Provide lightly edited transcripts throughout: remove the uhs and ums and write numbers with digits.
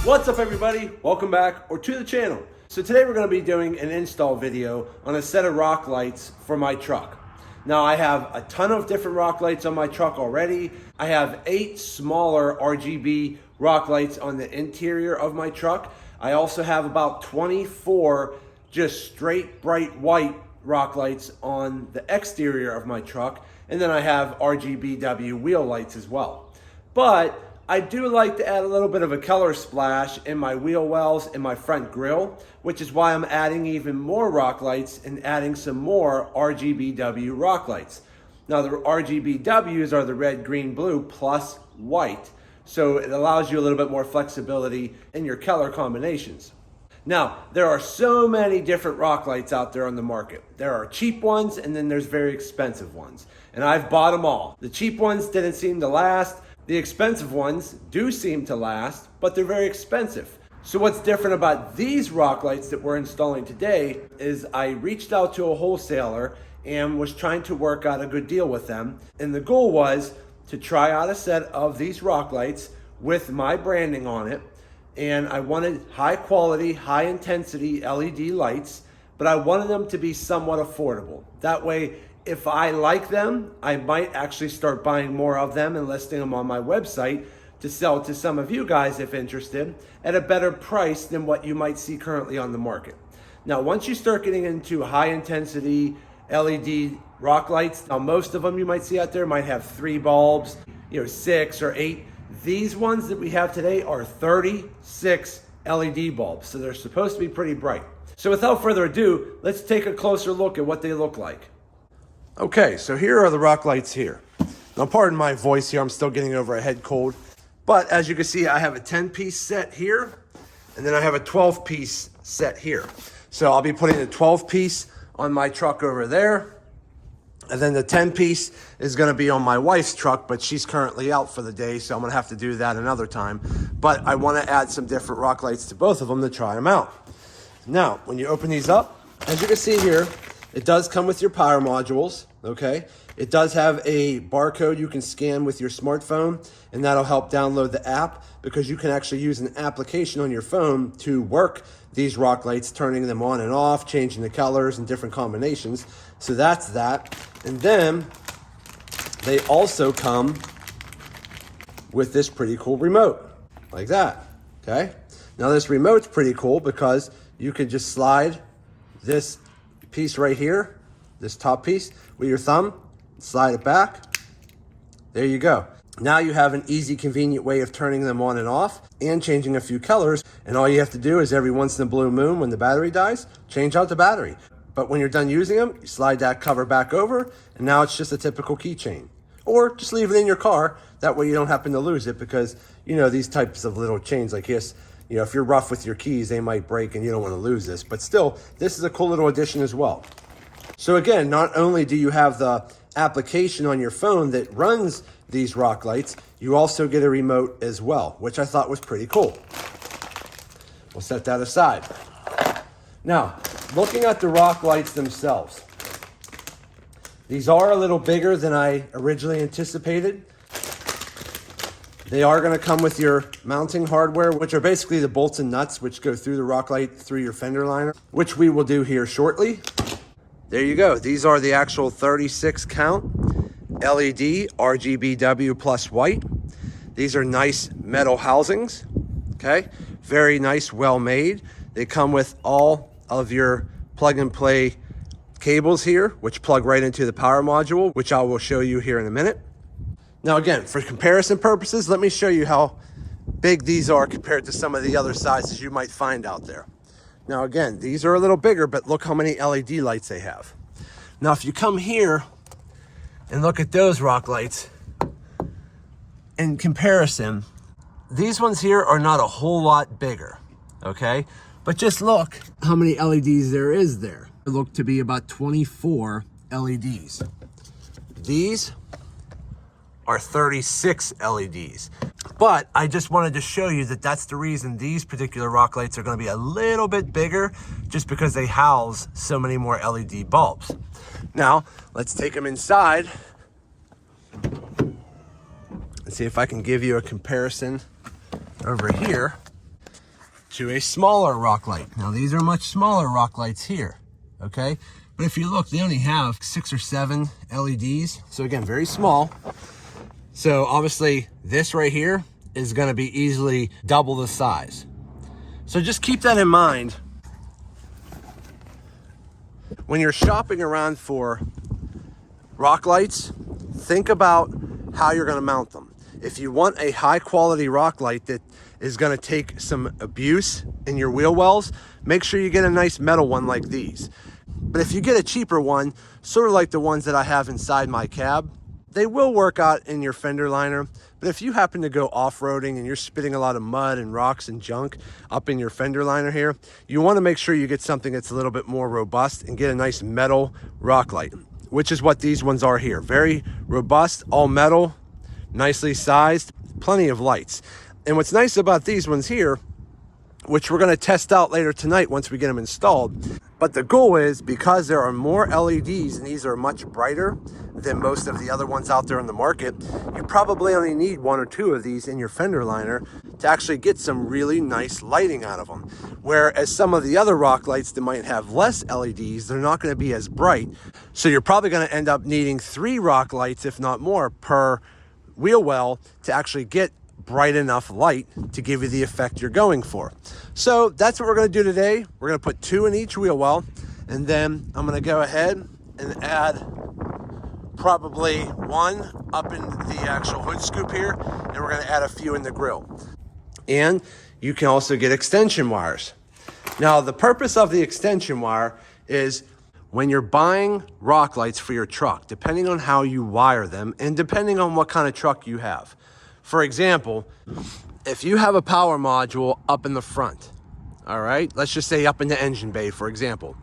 What's up everybody? Welcome back or to the channel. So today we're going to be doing an install video on a set of rock lights for my truck. Now I have a ton of different rock lights on my truck already. I have 8 smaller RGB rock lights on the interior of my truck. I also have about 24 just straight bright white rock lights on the exterior of my truck. And then I have RGBW wheel lights as well. But I do like to add a little bit of a color splash in my wheel wells and my front grille, which is why I'm adding even more rock lights and adding some more RGBW rock lights. Now the RGBWs are the red, green, blue plus white. So it allows you a little bit more flexibility in your color combinations. Now, there are so many different rock lights out there on the market. There are cheap ones and then there's very expensive ones. And I've bought them all. The cheap ones didn't seem to last. The expensive ones do seem to last, but they're very expensive. So what's different about these rock lights that we're installing today is I reached out to a wholesaler and was trying to work out a good deal with them. And the goal was to try out a set of these rock lights with my branding on it. And I wanted high quality, high intensity LED lights, but I wanted them to be somewhat affordable. That way, if I like them, I might actually start buying more of them and listing them on my website to sell to some of you guys if interested at a better price than what you might see currently on the market. Now, once you start getting into high intensity LED rock lights, now most of them you might see out there might have 3 bulbs, 6 or 8. These ones that we have today are 36 LED bulbs, so they're supposed to be pretty bright. So without further ado, let's take a closer look at what they look like. Okay, so here are the rock lights here. Now pardon my voice here, I'm still getting over a head cold. But as you can see, I have a 10-piece set here, and then I have a 12-piece set here. So I'll be putting the 12-piece on my truck over there. And then the 10-piece is going to be on my wife's truck, but she's currently out for the day, so I'm going to have to do that another time. But I want to add some different rock lights to both of them to try them out. Now, when you open these up, as you can see here, it does come with your power modules, okay? It does have a barcode you can scan with your smartphone, and that'll help download the app because you can actually use an application on your phone to work these rock lights, turning them on and off, changing the colors and different combinations. So that's that. And then they also come with this pretty cool remote, like that, okay? Now this remote's pretty cool because you could just slide this piece right here, this top piece, with your thumb, slide it back. There you go. Now you have an easy, convenient way of turning them on and off and changing a few colors. And all you have to do is every once in a blue moon, when the battery dies, change out the battery. But when you're done using them, you slide that cover back over, and now it's just a typical keychain. Or just leave it in your car. That way you don't happen to lose it because, these types of little chains like this, if you're rough with your keys, they might break and you don't want to lose this. But still, this is a cool little addition as well. So again, not only do you have the application on your phone that runs these rock lights, you also get a remote as well, which I thought was pretty cool. We'll set that aside. Now, looking at the rock lights themselves, these are a little bigger than I originally anticipated. They are going to come with your mounting hardware, which are basically the bolts and nuts which go through the rock light through your fender liner, which we will do here shortly. There you go. These are the actual 36 count LED RGBW plus white. These are nice metal housings, okay? Very nice, well made. They come with all of your plug and play cables here, which plug right into the power module, which I will show you here in a minute. Now again, for comparison purposes, let me show you how big these are compared to some of the other sizes you might find out there. Now again, these are a little bigger, but look how many LED lights they have. Now if you come here and look at those rock lights, in comparison, these ones here are not a whole lot bigger, okay? But just look how many LEDs there is there. They look to be about 24 LEDs. These are 36 LEDs. But I just wanted to show you that that's the reason these particular rock lights are going to be a little bit bigger, just because they house so many more LED bulbs. Now, let's take them inside and see if I can give you a comparison over here. to a smaller rock light. Now these are much smaller rock lights here, okay? But if you look, they only have 6 or 7 LEDs. So again, very small. So obviously this right here is gonna be easily double the size. So just keep that in mind when you're shopping around for rock lights. Think about how you're gonna mount them. If you want a high quality rock light that is gonna take some abuse in your wheel wells, make sure you get a nice metal one like these. But if you get a cheaper one, sort of like the ones that I have inside my cab, they will work out in your fender liner. But if you happen to go off-roading and you're spitting a lot of mud and rocks and junk up in your fender liner here, you wanna make sure you get something that's a little bit more robust and get a nice metal rock light, which is what these ones are here. Very robust, all metal, nicely sized, plenty of lights. And what's nice about these ones here, which we're gonna test out later tonight once we get them installed, but the goal is, because there are more LEDs and these are much brighter than most of the other ones out there in the market, you probably only need 1 or 2 of these in your fender liner to actually get some really nice lighting out of them. Whereas some of the other rock lights that might have less LEDs, they're not gonna be as bright. So you're probably gonna end up needing 3 rock lights, if not more, per wheel well to actually get bright enough light to give you the effect you're going for. So that's what we're gonna do today. We're gonna put 2 in each wheel well, and then I'm gonna go ahead and add probably 1 up in the actual hood scoop here, and we're gonna add a few in the grill. And you can also get extension wires. Now, the purpose of the extension wire is when you're buying rock lights for your truck, depending on how you wire them and depending on what kind of truck you have. For example, if you have a power module up in the front, all right, let's just say up in the engine bay, for example,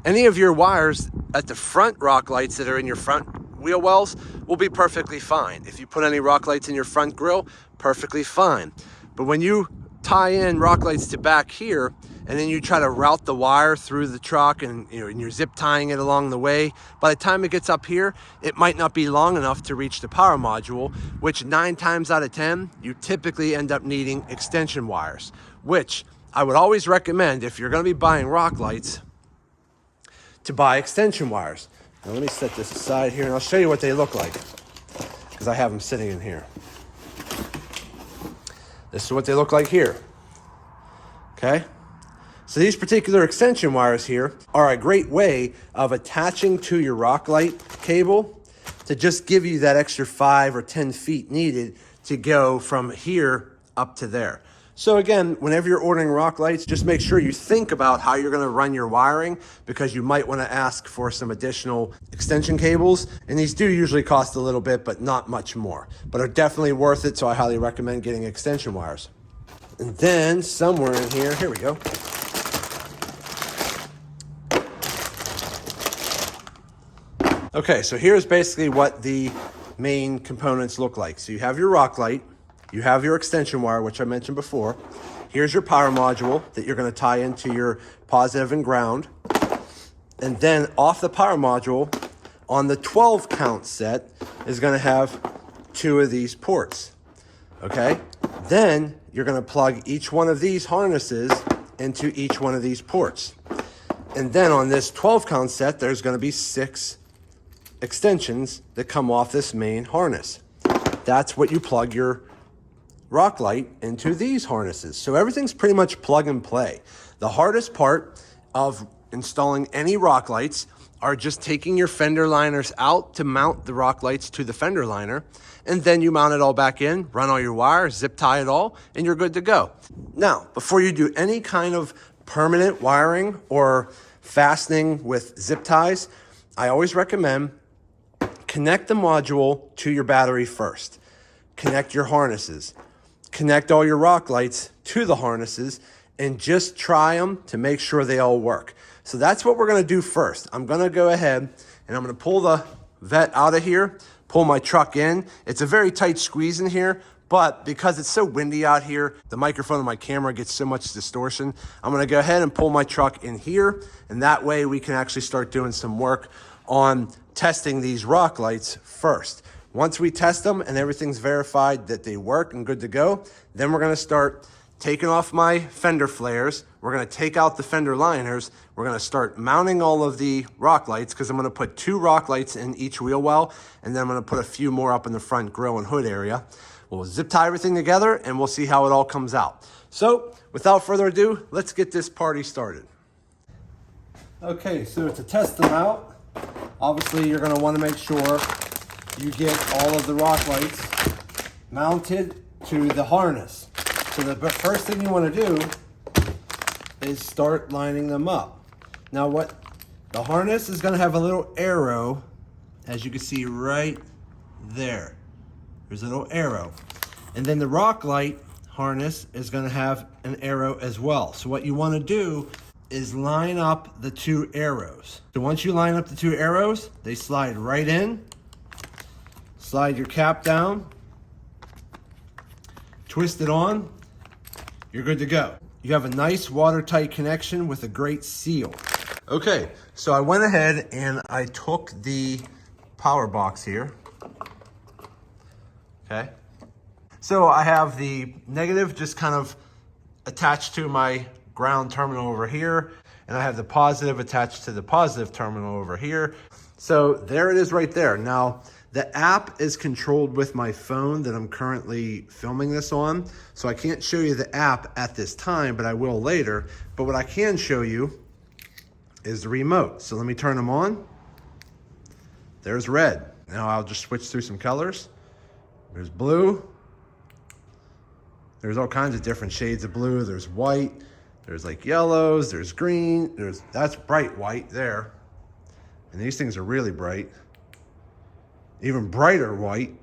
any of your wires at the front rock lights that are in your front wheel wells will be perfectly fine. If you put any rock lights in your front grille, perfectly fine. But when you tie in rock lights to back here, and then you try to route the wire through the truck and you're zip tying it along the way, by the time it gets up here, it might not be long enough to reach the power module, which 9 times out of 10, you typically end up needing extension wires, which I would always recommend if you're gonna be buying rock lights to buy extension wires. Now let me set this aside here and I'll show you what they look like because I have them sitting in here. This is what they look like here, okay? So these particular extension wires here are a great way of attaching to your rock light cable to just give you that extra 5 or 10 feet needed to go from here up to there. So again, whenever you're ordering rock lights, just make sure you think about how you're gonna run your wiring, because you might wanna ask for some additional extension cables. And these do usually cost a little bit, but not much more, but are definitely worth it. So I highly recommend getting extension wires. And then somewhere in here we go. Okay, so here's basically what the main components look like. So you have your rock light, you have your extension wire, which I mentioned before. Here's your power module that you're gonna tie into your positive and ground. And then off the power module, on the 12 count set, is gonna have 2 of these ports, okay? Then you're gonna plug each one of these harnesses into each one of these ports. And then on this 12 count set, there's gonna be 6 extensions that come off this main harness. That's what you plug your rock light into these harnesses. So everything's pretty much plug and play. The hardest part of installing any rock lights are just taking your fender liners out to mount the rock lights to the fender liner, and then you mount it all back in, run all your wires, zip tie it all, and you're good to go. Now, before you do any kind of permanent wiring or fastening with zip ties, I always recommend connect the module to your battery first. Connect your harnesses. Connect all your rock lights to the harnesses and just try them to make sure they all work. So that's what we're gonna do first. I'm gonna go ahead and I'm gonna pull the vet out of here, pull my truck in. It's a very tight squeeze in here, but because it's so windy out here, the microphone of my camera gets so much distortion. I'm gonna go ahead and pull my truck in here, and that way we can actually start doing some work on testing these rock lights first. Once we test them and everything's verified that they work and good to go, then we're gonna start taking off my fender flares. We're gonna take out the fender liners. We're gonna start mounting all of the rock lights because I'm gonna put 2 rock lights in each wheel well, and then I'm gonna put a few more up in the front grill and hood area. We'll zip tie everything together and we'll see how it all comes out. So without further ado, let's get this party started. Okay, so to test them out, obviously you're gonna wanna make sure you get all of the rock lights mounted to the harness. So the first thing you want to do is start lining them up. Now what the harness is going to have a little arrow, as you can see right there. There's a little arrow. And then the rock light harness is going to have an arrow as well. So what you want to do is line up the 2 arrows. So once you line up the 2 arrows, they slide right in. Slide your cap down. Twist it on. You're good to go. You have a nice watertight connection with a great seal. Okay, so I went ahead and I took the power box here. Okay. So I have the negative just kind of attached to my ground terminal over here, and I have the positive attached to the positive terminal over here. So there it is right there. Now, the app is controlled with my phone that I'm currently filming this on, so I can't show you the app at this time, but I will later. But what I can show you is the remote. So let me turn them on. There's red. Now I'll just switch through some colors. There's blue. There's all kinds of different shades of blue. There's white. There's like yellows. There's green. That's bright white there. And these things are really bright. Even brighter white.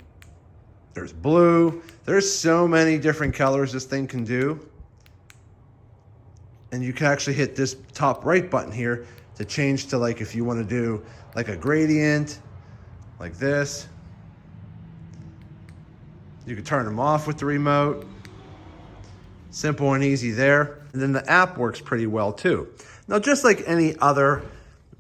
There's blue. There's so many different colors this thing can do. And you can actually hit this top right button here to change to, like, if you want to do like a gradient, like this. You can turn them off with the remote. Simple and easy there. And then the app works pretty well too. Now, just like any other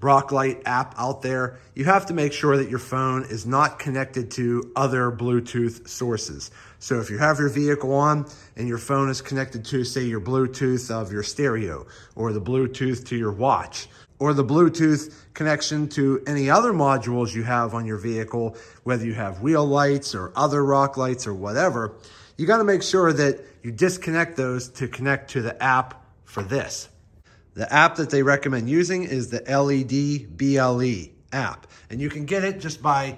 rock light app out there, you have to make sure that your phone is not connected to other Bluetooth sources. So if you have your vehicle on and your phone is connected to, say, your Bluetooth of your stereo, or the Bluetooth to your watch, or the Bluetooth connection to any other modules you have on your vehicle, whether you have wheel lights or other rock lights or whatever, you got to make sure that you disconnect those to connect to the app for this. The app that they recommend using is the LEDBLE app. And you can get it just by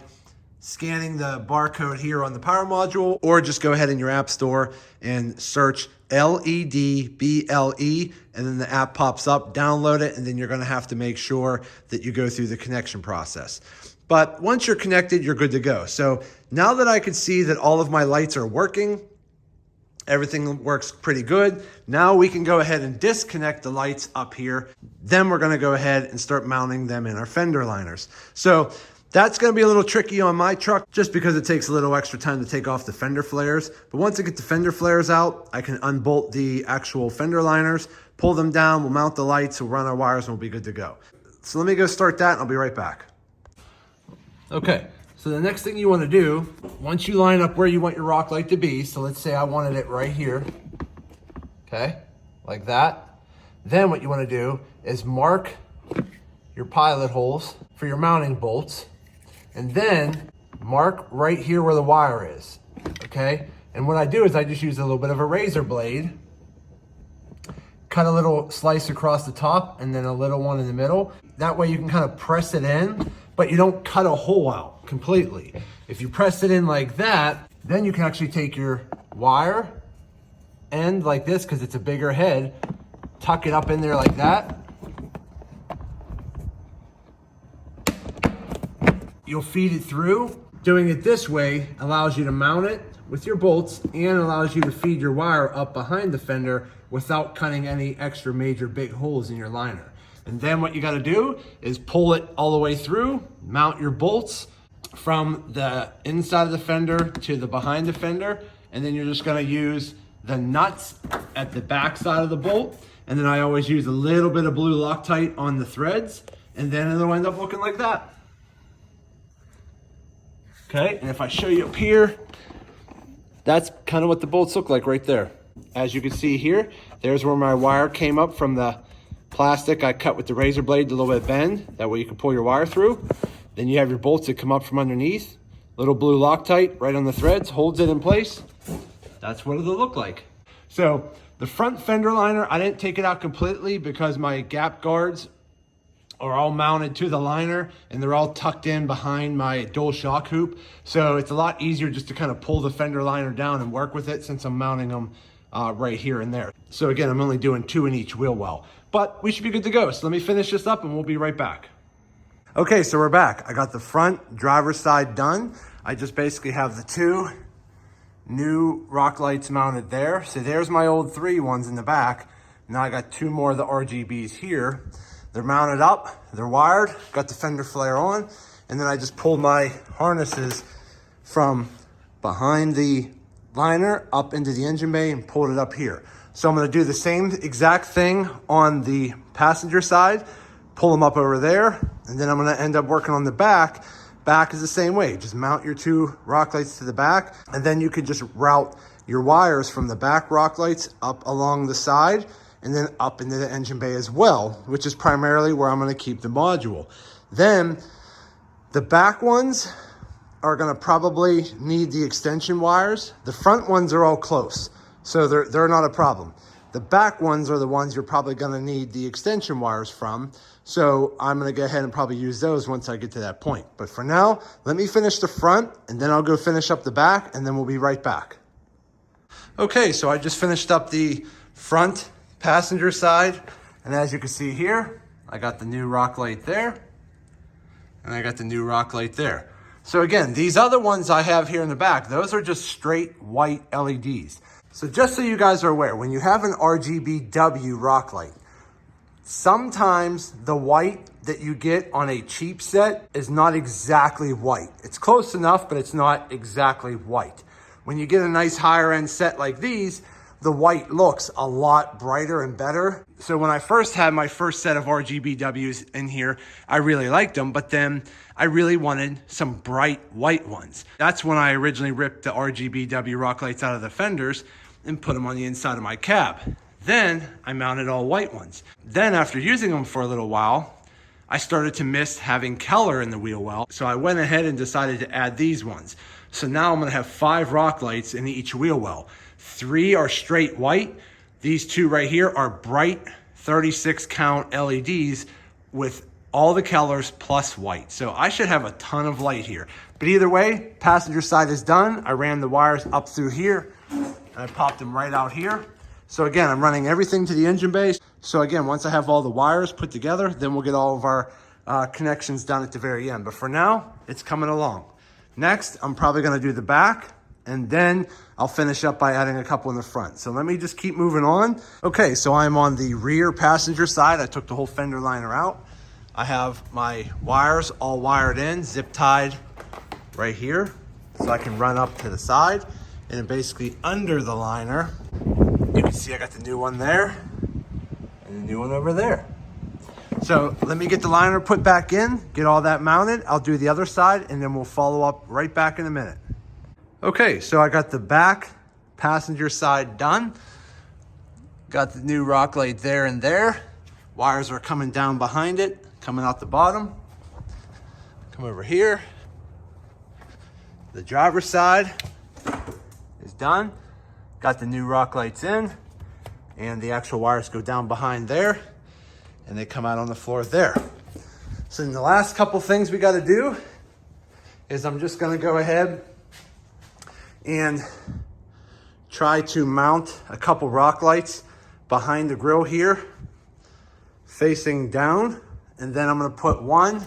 scanning the barcode here on the power module, or just go ahead in your app store and search LEDBLE, and then the app pops up, download it, and then you're gonna have to make sure that you go through the connection process. But once you're connected, you're good to go. So now that I can see that all of my lights are working, everything works pretty good. Now we can go ahead and disconnect the lights up here. Then we're gonna go ahead and start mounting them in our fender liners. So that's gonna be a little tricky on my truck just because it takes a little extra time to take off the fender flares. But once I get the fender flares out, I can unbolt the actual fender liners, pull them down, we'll mount the lights, we'll run our wires, and we'll be good to go. So let me go start that and I'll be right back. Okay. So the next thing you want to do, once you line up where you want your rock light to be, so let's say I wanted it right here, okay, like that. Then what you want to do is mark your pilot holes for your mounting bolts, and then mark right here where the wire is, okay? And what I do is I just use a little bit of a razor blade, cut a little slice across the top and then a little one in the middle. That way you can kind of press it in, but you don't cut a hole out completely. If you press it in like that, then you can actually take your wire end like this, because it's a bigger head, tuck it up in there like that. You'll feed it through. Doing it this way allows you to mount it with your bolts and allows you to feed your wire up behind the fender without cutting any extra major big holes in your liner. And then what you got to do is pull it all the way through, mount your bolts from the inside of the fender to the behind the fender, and then you're just going to use the nuts at the back side of the bolt. And then I always use a little bit of blue Loctite on the threads, and then it'll end up looking like that. Okay, and if I show you up here, that's kind of what the bolts look like right there. As you can see here, there's where my wire came up from the plastic I cut with the razor blade, a little bit bend. That way you can pull your wire through. Then you have your bolts that come up from underneath. Little blue Loctite right on the threads, holds it in place. That's what it'll look like. So the front fender liner, I didn't take it out completely because my gap guards are all mounted to the liner and they're all tucked in behind my dual shock hoop. So it's a lot easier just to kind of pull the fender liner down and work with it since I'm mounting them right here and there. So again, I'm only doing 2 in each wheel well, but we should be good to go. So let me finish this up and we'll be right back. Okay, so we're back. I got the front driver's side done. I just basically have the 2 new rock lights mounted there. So there's my old 3 ones in the back. Now I got 2 more of the RGBs here. They're mounted up, they're wired, got the fender flare on, and then I just pulled my harnesses from behind the liner up into the engine bay and pulled it up here. So I'm gonna do the same exact thing on the passenger side, pull them up over there, and then I'm gonna end up working on the back. Back is the same way, just mount your 2 rock lights to the back, and then you could just route your wires from the back rock lights up along the side, and then up into the engine bay as well, which is primarily where I'm gonna keep the module. Then the back ones are gonna probably need the extension wires. The front ones are all close, so they're not a problem. The back ones are the ones you're probably gonna need the extension wires from. So I'm gonna go ahead and probably use those once I get to that point. But for now, let me finish the front and then I'll go finish up the back and then we'll be right back. Okay, so I just finished up the front passenger side. And as you can see here, I got the new rock light there and I got the new rock light there. So again, these other ones I have here in the back, those are just straight white LEDs. So just so you guys are aware, when you have an RGBW rock light, sometimes the white that you get on a cheap set is not exactly white. It's close enough, but it's not exactly white. When you get a nice higher end set like these, the white looks a lot brighter and better. So when I first had my first set of RGBWs in here, I really liked them, but then I really wanted some bright white ones. That's when I originally ripped the RGBW rock lights out of the fenders and put them on the inside of my cab. Then I mounted all white ones. Then after using them for a little while, I started to miss having color in the wheel well. So I went ahead and decided to add these ones. So now I'm gonna have 5 rock lights in each wheel well. 3 are straight white. These 2 right here are bright 36 count LEDs with all the colors plus white. So I should have a ton of light here. But either way, passenger side is done. I ran the wires up through here and I popped them right out here. So again, I'm running everything to the engine bay. So again, once I have all the wires put together, then we'll get all of our connections done at the very end. But for now, it's coming along. Next, I'm probably gonna do the back and then I'll finish up by adding a couple in the front. So let me just keep moving on. Okay, so I'm on the rear passenger side. I took the whole fender liner out. I have my wires all wired in, zip tied right here. So I can run up to the side and then basically under the liner, you can see I got the new one there and the new one over there. So let me get the liner put back in, get all that mounted. I'll do the other side and then we'll follow up right back in a minute. Okay, so I got the back passenger side done. Got the new rock light there and there. Wires are coming down behind it, coming out the bottom. Come over here. The driver's side is done. Got the new rock lights in and the actual wires go down behind there and they come out on the floor there. So then the last couple things we got to do is I'm just going to go ahead and try to mount a couple rock lights behind the grill here facing down, and then I'm going to put one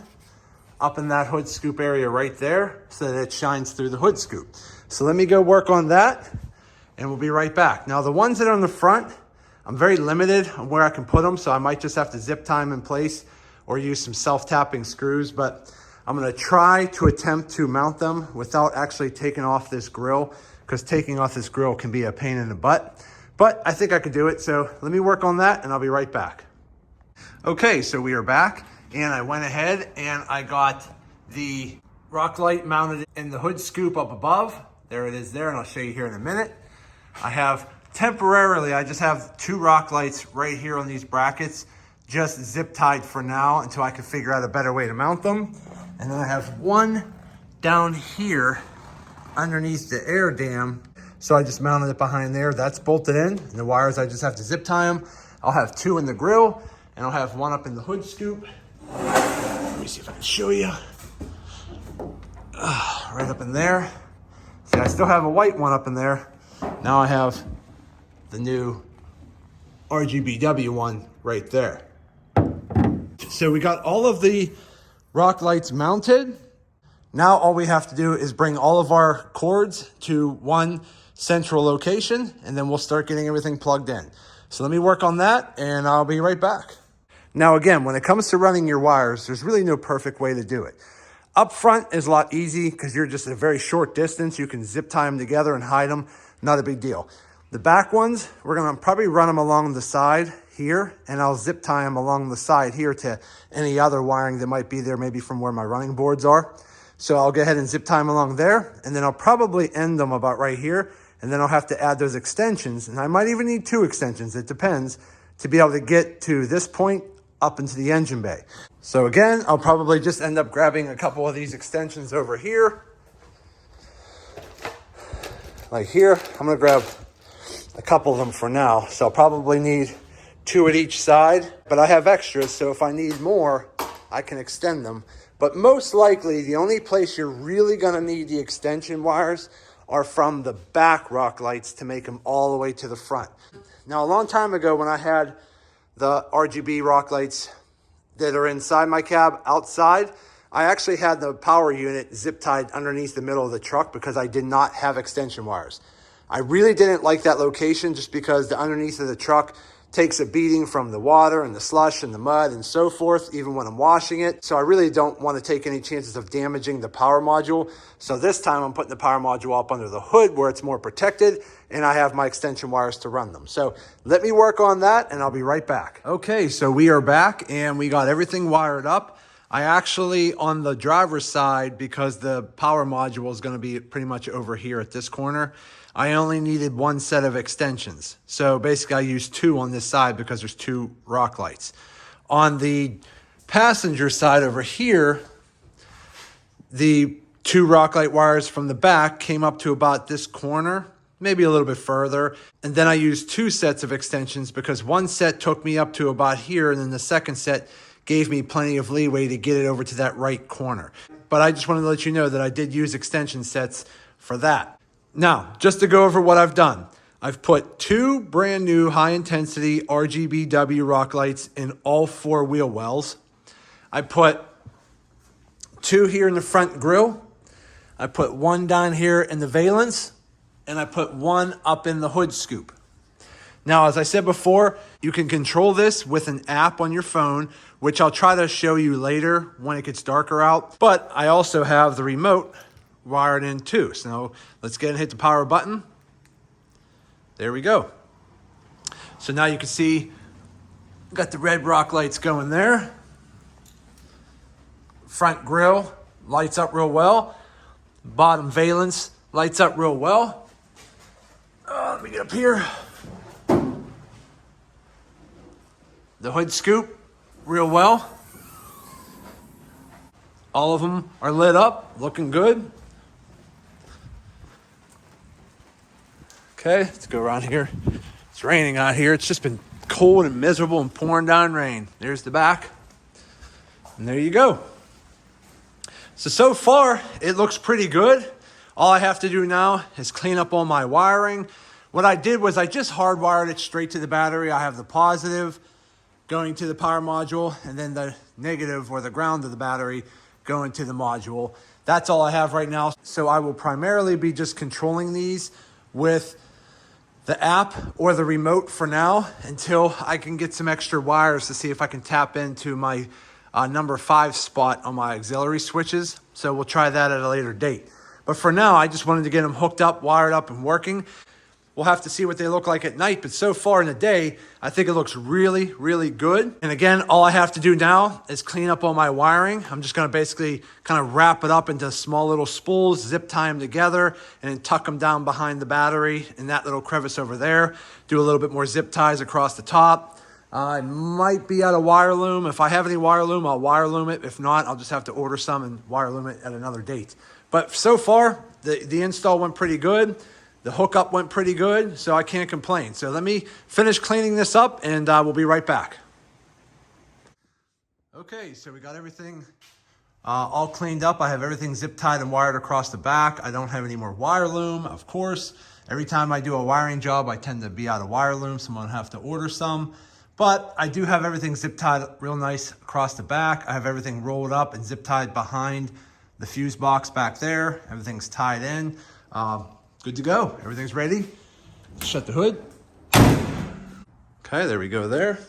up in that hood scoop area right there so that it shines through the hood scoop. So let me go work on that and we'll be right back. Now the ones that are on the front, I'm very limited on where I can put them, so I might just have to zip tie them in place or use some self-tapping screws, but I'm gonna try to attempt to mount them without actually taking off this grill, because taking off this grill can be a pain in the butt, but I think I could do it. So let me work on that and I'll be right back. Okay, so we are back and I went ahead and I got the rock light mounted in the hood scoop up above. There it is there, and I'll show you here in a minute. I have temporarily, I just have 2 rock lights right here on these brackets, just zip tied for now until I can figure out a better way to mount them. And then I have 1 down here underneath the air dam. So I just mounted it behind there. That's bolted in. And the wires, I just have to zip tie them. I'll have 2 in the grill, and I'll have 1 up in the hood scoop. Let me see if I can show you. Right up in there. See, I still have a white one up in there. Now I have the new RGBW one right there. So we got all of the rock lights mounted. Now all we have to do is bring all of our cords to one central location, and then we'll start getting everything plugged in. So let me work on that, and I'll be right back. Now again, when it comes to running your wires, there's really no perfect way to do it. Up front is a lot easy because you're just at a very short distance. You can zip tie them together and hide them. Not a big deal. The back ones, we're going to probably run them along the side here, and I'll zip tie them along the side here to any other wiring that might be there, maybe from where my running boards are. So I'll go ahead and zip tie them along there, and then I'll probably end them about right here, and then I'll have to add those extensions, and I might even need 2 extensions, it depends, to be able to get to this point up into the engine bay. So again, I'll probably just end up grabbing a couple of these extensions over here. Like here, I'm gonna grab a couple of them for now. So I'll probably need 2 at each side, but I have extras, so if I need more, I can extend them. But most likely, the only place you're really gonna need the extension wires are from the back rock lights to make them all the way to the front. Now, a long time ago when I had the RGB rock lights that are inside my cab outside, I actually had the power unit zip tied underneath the middle of the truck because I did not have extension wires. I really didn't like that location just because the underneath of the truck takes a beating from the water and the slush and the mud and so forth, even when I'm washing it. So I really don't want to take any chances of damaging the power module. So this time I'm putting the power module up under the hood where it's more protected, and I have my extension wires to run them. So let me work on that and I'll be right back. Okay, so we are back and we got everything wired up. I actually, on the driver's side, because the power module is going to be pretty much over here at this corner, I only needed 1 set of extensions. So basically I used 2 on this side because there's 2 rock lights. On the passenger side over here, the 2 rock light wires from the back came up to about this corner, maybe a little bit further. And then I used 2 sets of extensions because 1 set took me up to about here, and then the second set gave me plenty of leeway to get it over to that right corner. But I just wanted to let you know that I did use extension sets for that. Now, just to go over what I've done, I've put 2 brand new high-intensity RGBW rock lights in all 4 wheel wells. I put 2 here in the front grille. I put 1 down here in the valence, and I put 1 up in the hood scoop. Now, as I said before, you can control this with an app on your phone, which I'll try to show you later when it gets darker out. But I also have the remote wired in too. So let's get and hit the power button. There we go. So now you can see got the red rock lights going there. Front grille lights up real well. Bottom valence lights up real well. Let me get up here. The hood scoop real well. All of them are lit up, looking good. Okay, let's go around here. It's raining out here. It's just been cold and miserable and pouring down rain. There's the back. And there you go. So far, it looks pretty good. All I have to do now is clean up all my wiring. What I did was I just hardwired it straight to the battery. I have the positive going to the power module, and then the negative or the ground of the battery going to the module. That's all I have right now. So I will primarily be just controlling these with the app or the remote for now until I can get some extra wires to see if I can tap into my number 5 spot on my auxiliary switches. So we'll try that at a later date. But for now, I just wanted to get them hooked up, wired up, and working. We'll have to see what they look like at night, but so far in the day, I think it looks really, really good. And again, all I have to do now is clean up all my wiring. I'm just gonna basically kind of wrap it up into small little spools, zip tie them together, and then tuck them down behind the battery in that little crevice over there. Do a little bit more zip ties across the top. I might be out of wire loom. If I have any wire loom, I'll wire loom it. If not, I'll just have to order some and wire loom it at another date. But so far, the install went pretty good. The hookup went pretty good, so I can't complain. So let me finish cleaning this up and we'll be right back. Okay, so we got everything all cleaned up. I have everything zip tied and wired across the back. I don't have any more wire loom, of course. Every time I do a wiring job, I tend to be out of wire loom, so I'm gonna have to order some. But I do have everything zip tied real nice across the back. I have everything rolled up and zip tied behind the fuse box back there. Everything's tied in. Good to go. Everything's ready. Shut the hood. Okay, there we go there.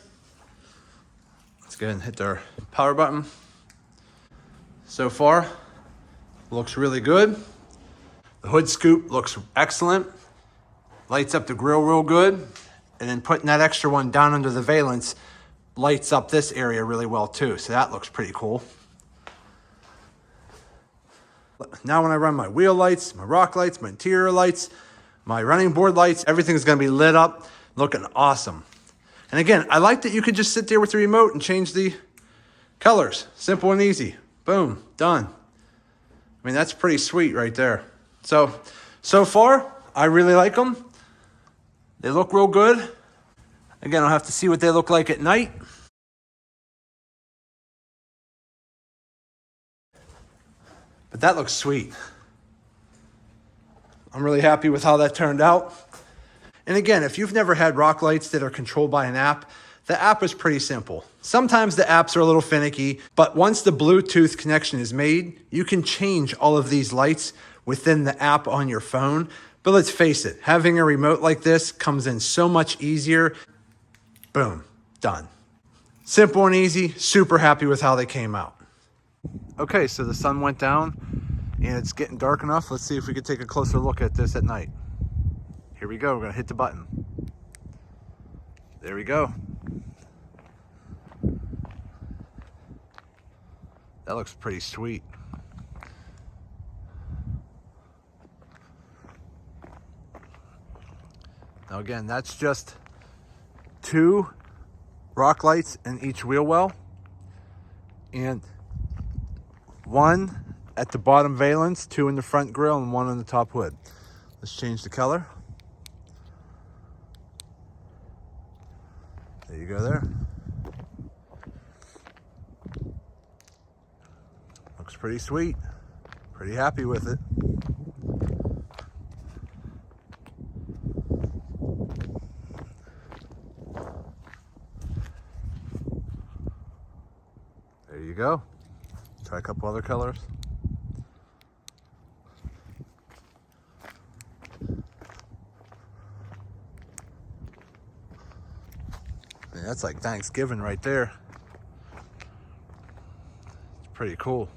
Let's go ahead and hit our power button. So far, looks really good. The hood scoop looks excellent. Lights up the grill real good. And then putting that extra one down under the valence lights up this area really well too. So that looks pretty cool. Now when I run my wheel lights, my rock lights, my interior lights, my running board lights, everything's gonna be lit up, looking awesome. And again, I like that you could just sit there with the remote and change the colors. Simple and easy. Boom, done. I mean, that's pretty sweet right there. So far, I really like them. They look real good. Again, I'll have to see what they look like at night. But that looks sweet. I'm really happy with how that turned out. And again, if you've never had rock lights that are controlled by an app, the app is pretty simple. Sometimes the apps are a little finicky, but once the Bluetooth connection is made, you can change all of these lights within the app on your phone. But let's face it, having a remote like this comes in so much easier. Boom, done. Simple and easy, super happy with how they came out. Okay, so the sun went down and it's getting dark enough. Let's see if we can take a closer look at this at night. Here we go, we're gonna hit the button. There we go. That looks pretty sweet. Now again, that's just 2 rock lights in each wheel well and 1 at the bottom valence, 2 in the front grille, and 1 on the top hood. Let's change the color. There you go there. Looks pretty sweet. Pretty happy with it. There you go. Try a couple other colors. Man, that's like Thanksgiving right there. It's pretty cool.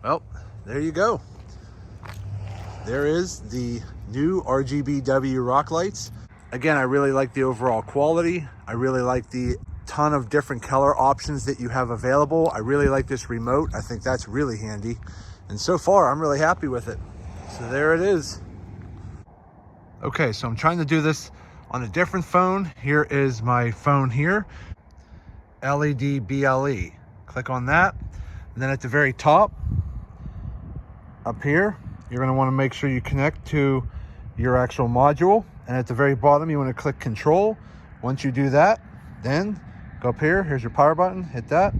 Well, there you go. There is the new RGBW rock lights. Again, I really like the overall quality. I really like the ton of different color options that you have available. I really like this remote. I think that's really handy. And so far, I'm really happy with it. So there it is. Okay, so I'm trying to do this on a different phone. Here is my phone here, LED BLE. Click on that. And then at the very top, up here, you're gonna wanna make sure you connect to your actual module. And at the very bottom, you wanna click control. Once you do that, then go up here, here's your power button, hit that,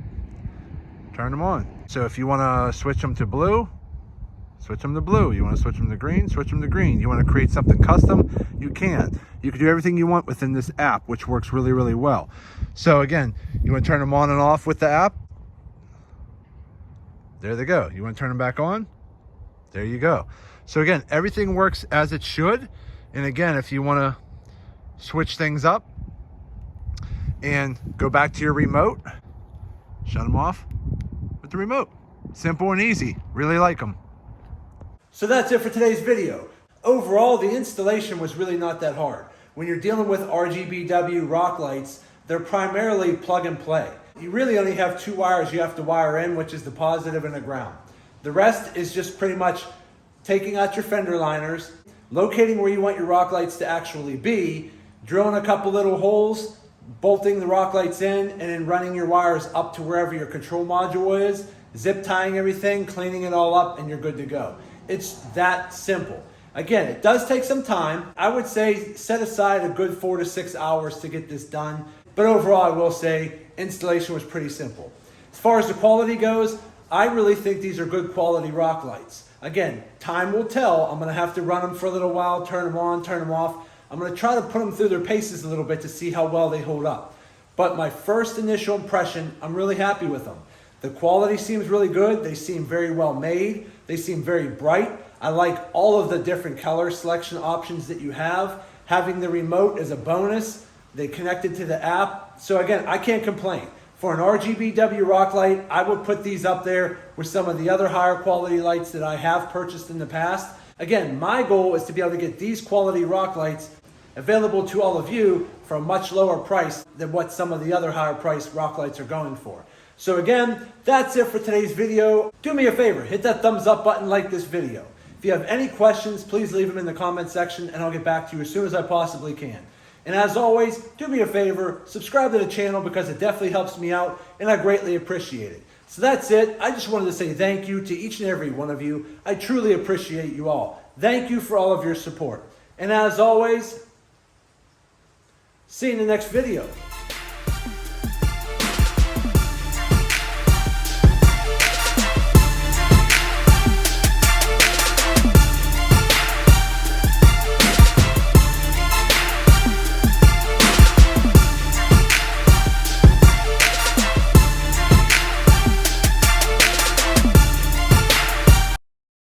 turn them on. So if you wanna switch them to blue, switch them to blue. You wanna switch them to green, switch them to green. You wanna create something custom, you can. You can do everything you want within this app, which works really, really well. So again, you wanna turn them on and off with the app. There they go. You wanna turn them back on? There you go. So again, everything works as it should. And again, if you wanna switch things up, and go back to your remote, shut them off with the remote. Simple and easy, really like them. So that's it for today's video. Overall, the installation was really not that hard. When you're dealing with RGBW rock lights, they're primarily plug and play. You really only have 2 wires you have to wire in, which is the positive and the ground. The rest is just pretty much taking out your fender liners, locating where you want your rock lights to actually be, drilling a couple little holes, bolting the rock lights in, and then running your wires up to wherever your control module is, zip tying everything, cleaning it all up, and you're good to go. It's that simple. Again, it does take some time. I would say set aside a good 4 to 6 hours to get this done. But overall, I will say installation was pretty simple. As far as the quality goes, I really think these are good quality rock lights. Again, time will tell. I'm gonna have to run them for a little while, turn them on, turn them off. I'm gonna try to put them through their paces a little bit to see how well they hold up. But my first initial impression, I'm really happy with them. The quality seems really good. They seem very well made. They seem very bright. I like all of the different color selection options that you have. Having the remote is a bonus. They connected to the app. So again, I can't complain. For an RGBW rock light, I would put these up there with some of the other higher quality lights that I have purchased in the past. Again, my goal is to be able to get these quality rock lights available to all of you for a much lower price than what some of the other higher priced rock lights are going for. So again, that's it for today's video. Do me a favor, hit that thumbs up button, like this video. If you have any questions, please leave them in the comment section and I'll get back to you as soon as I possibly can. And as always, do me a favor, subscribe to the channel because it definitely helps me out and I greatly appreciate it. So that's it. I just wanted to say thank you to each and every one of you. I truly appreciate you all. Thank you for all of your support. And as always, see you in the next video.